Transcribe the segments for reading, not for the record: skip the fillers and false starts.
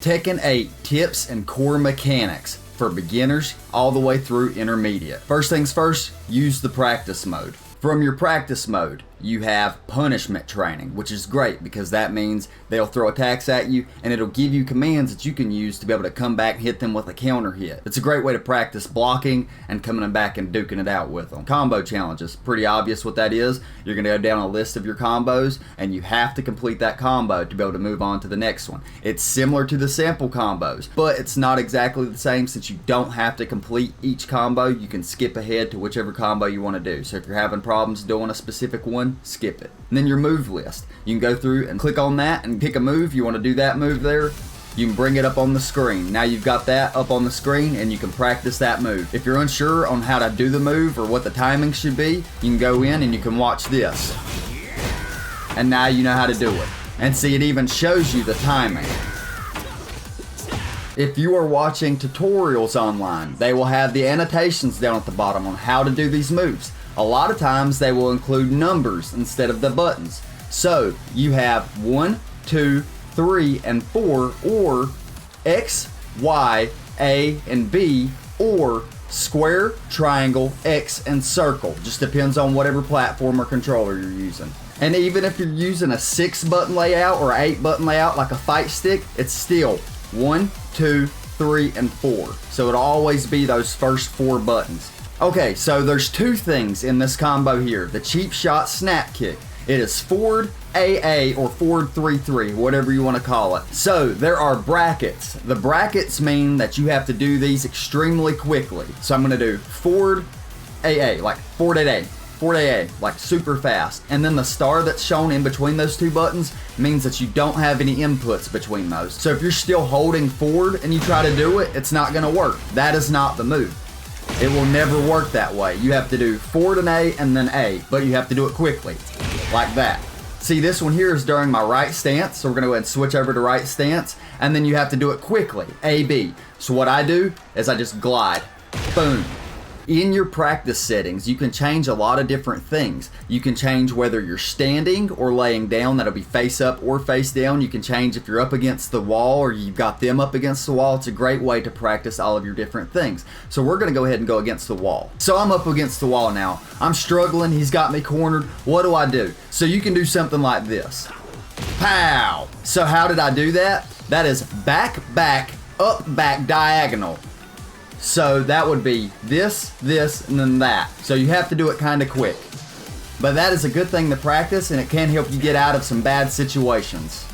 Tekken 8 tips and core mechanics for beginners all the way through intermediate. First things first, use the practice mode. From your practice mode, you have punishment training, which is great because that means they'll throw attacks at you and it'll give you commands that you can use to be able to come back and hit them with a counter hit. It's a great way to practice blocking and coming back and duking it out with them. Combo challenges, pretty obvious what that is. You're going to go down a list of your combos and you have to complete that combo to be able to move on to the next one. It's similar to the sample combos, but it's not exactly the same since you don't have to complete each combo. You can skip ahead to whichever combo you want to do. So if you're having problems doing a specific one, skip it. And then your move list. You can go through and click on that and pick a move. You want to do that move there, you can bring it up on the screen. Now you've got that up on the screen and you can practice that move. If you're unsure on how to do the move or what the timing should be, you can go in and you can watch this. And now you know how to do it. And see, it even shows you the timing. If you are watching tutorials online, they will have the annotations down at the bottom on how to do these moves. A lot of times they will include numbers instead of the buttons. So you have 1, 2, 3, and 4, or X, Y, A, and B, or square, triangle, X, and circle. Just depends on whatever platform or controller you're using. And even if you're using a 6-button layout or 8-button layout like a fight stick, it's still 1, 2, 3, and 4. So it'll always be those first 4 buttons. Okay, so there's 2 things in this combo here. The cheap shot snap kick. It is forward AA or forward 3-3, whatever you want to call it. So there are brackets. The brackets mean that you have to do these extremely quickly. So I'm going to do forward AA, like forward AA. Forward AA, like super fast. And then the star that's shown in between those 2 buttons means that you don't have any inputs between those. So if you're still holding forward and you try to do it, it's not going to work. That is not the move. It will never work that way. You have to do forward and A and then A, but you have to do it quickly, like that. See, this one here is during my right stance, so we're going to go ahead and switch over to right stance, and then you have to do it quickly, A, B. So what I do is I just glide, boom. In your practice settings, you can change a lot of different things. You can change whether you're standing or laying down. That'll be face up or face down. You can change if you're up against the wall or you've got them up against the wall. It's a great way to practice all of your different things. So we're gonna go ahead and go against the wall. So I'm up against the wall now. I'm struggling, he's got me cornered. What do I do? So you can do something like this. Pow! So how did I do that? That is back, back, up, back, diagonal. So that would be this, and then that. So you have to do it kind of quick. But that is a good thing to practice and it can help you get out of some bad situations.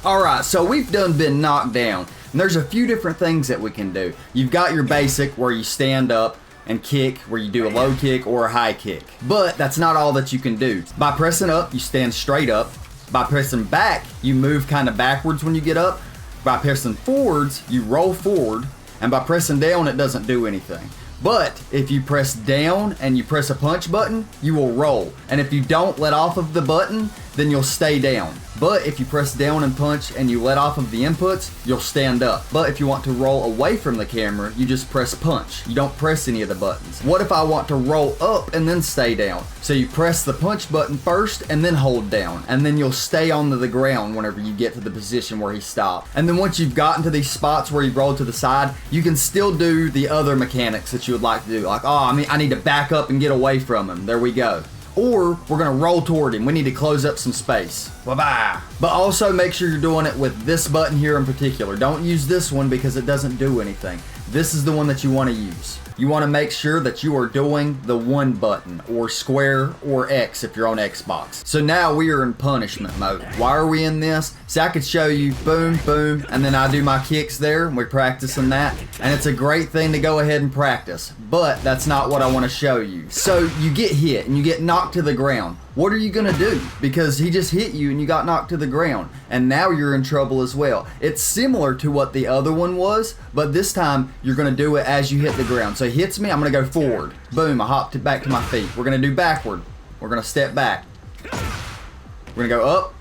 Alright, so we've been knocked down. And there's a few different things that we can do. You've got your basic where you stand up and kick, where you do a low kick or a high kick. But that's not all that you can do. By pressing up, you stand straight up. By pressing back, you move kind of backwards when you get up. By pressing forwards, you roll forward, and by pressing down, it doesn't do anything. But if you press down and you press a punch button, you will roll. And if you don't let off of the button, then you'll stay down. But if you press down and punch and you let off of the inputs, you'll stand up. But if you want to roll away from the camera, you just press punch. You don't press any of the buttons. What if I want to roll up and then stay down? So you press the punch button first and then hold down. And then you'll stay onto the ground whenever you get to the position where he stopped. And then once you've gotten to these spots where you roll to the side, you can still do the other mechanics that you would like to do. Like, oh, I need to back up and get away from him. There we go. Or we're gonna roll toward him. We need to close up some space. Bye-bye. But also make sure you're doing it with this button here in particular. Don't use this one because it doesn't do anything. This is the one that you want to use. You want to make sure that you are doing the 1 button or square or X if you're on Xbox. So now we are in punishment mode. Why are we in this? See, I could show you boom, boom, and then I do my kicks there and we're practicing that. And it's a great thing to go ahead and practice, but that's not what I want to show you. So you get hit and you get knocked to the ground. What are you gonna do? Because he just hit you and you got knocked to the ground. And now you're in trouble as well. It's similar to what the other one was, but this time you're gonna do it as you hit the ground. So he hits me, I'm gonna go forward. Boom, I hop back to my feet. We're gonna do backward. We're gonna step back. We're gonna go up.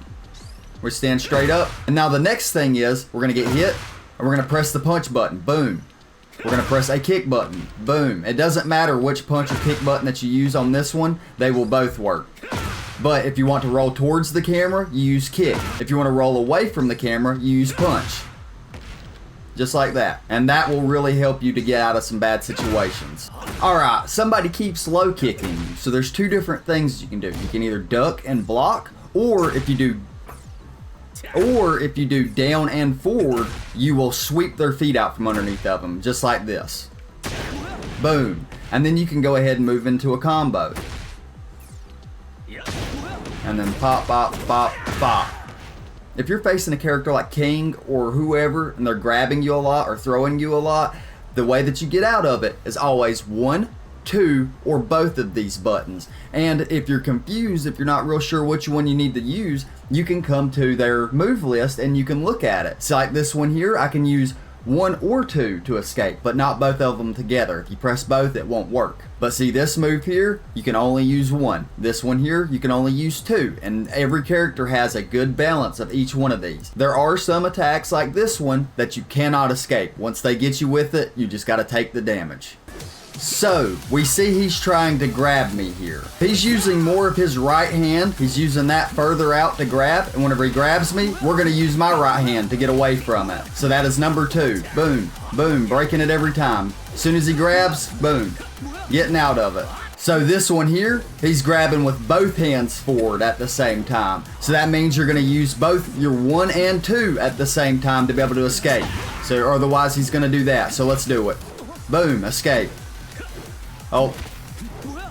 We stand straight up. And now the next thing is, we're gonna get hit, and we're gonna press the punch button. Boom. We're going to press a kick button. Boom. It doesn't matter which punch or kick button that you use on this one. They will both work. But if you want to roll towards the camera, you use kick. If you want to roll away from the camera, you use punch. Just like that. And that will really help you to get out of some bad situations. Alright, somebody keeps low kicking you. So there's two different things you can do. You can either duck and block, or if you do down and forward, you will sweep their feet out from underneath of them, just like this. Boom. And then you can go ahead and move into a combo. And then pop, pop, pop, pop. If you're facing a character like King or whoever, and they're grabbing you a lot or throwing you a lot, the way that you get out of it is always 1, 2, or both of these buttons. And if you're confused, if you're not real sure which one you need to use, you can come to their move list and you can look at it. So like this one here, I can use 1 or 2 to escape, but not both of them together. If you press both, it won't work. But see, this move here, you can only use 1. This one here, you can only use 2. And every character has a good balance of each one of these. There are some attacks like this one that you cannot escape. Once they get you with it, you just got to take the damage. So, we see he's trying to grab me here. He's using more of his right hand. He's using that further out to grab. And whenever he grabs me, we're going to use my right hand to get away from it. So that is number 2. Boom, boom, breaking it every time. As soon as he grabs, boom, getting out of it. So this one here, he's grabbing with both hands forward at the same time. So that means you're going to use both your 1 and 2 at the same time to be able to escape. So otherwise he's going to do that. So let's do it. Boom, escape. Oh,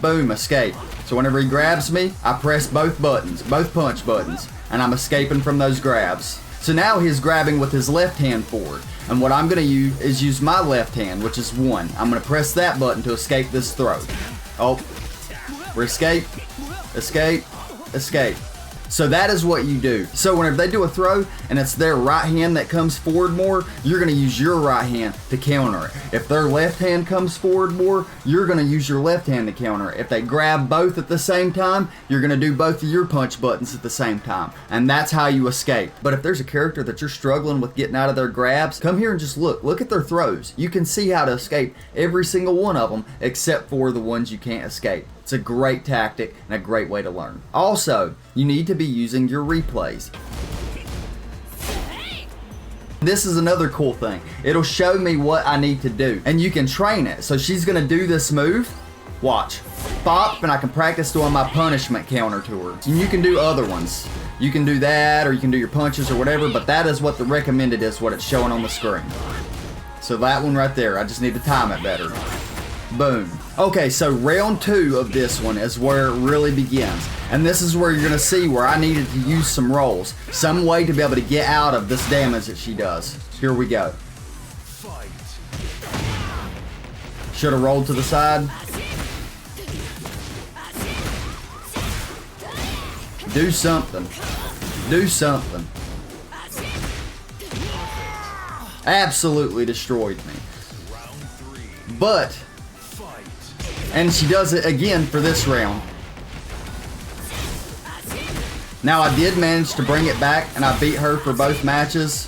boom, escape. So whenever he grabs me, I press both buttons, both punch buttons, and I'm escaping from those grabs. So now he's grabbing with his left hand forward. And what I'm going to use my left hand, which is 1. I'm going to press that button to escape this throw. Oh, escape, escape, escape. So that is what you do. So whenever they do a throw and it's their right hand that comes forward more, you're going to use your right hand to counter it. If their left hand comes forward more, you're going to use your left hand to counter it. If they grab both at the same time, you're going to do both of your punch buttons at the same time. And that's how you escape. But if there's a character that you're struggling with getting out of their grabs, come here and just look. Look at their throws. You can see how to escape every single one of them except for the ones you can't escape. It's a great tactic and a great way to learn. Also, you need to be using your replays. This is another cool thing. It'll show me what I need to do, and you can train it. So she's gonna do this move. Watch. Pop, and I can practice doing my punishment counter to her. And you can do other ones. You can do that, or you can do your punches or whatever, but that is what the recommended is, what it's showing on the screen. So that one right there, I just need to time it better. Boom. Okay, so round 2 of this one is where it really begins. And this is where you're going to see where I needed to use some rolls. Some way to be able to get out of this damage that she does. Here we go. Should have rolled to the side. Do something. Do something. Absolutely destroyed me. But... and she does it again for this round. Now I did manage to bring it back and I beat her for both matches.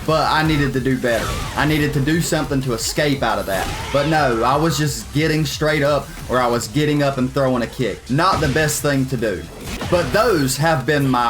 But I needed to do better. I needed to do something to escape out of that. But no, I was just getting straight up, or I was getting up and throwing a kick. Not the best thing to do. But those have been my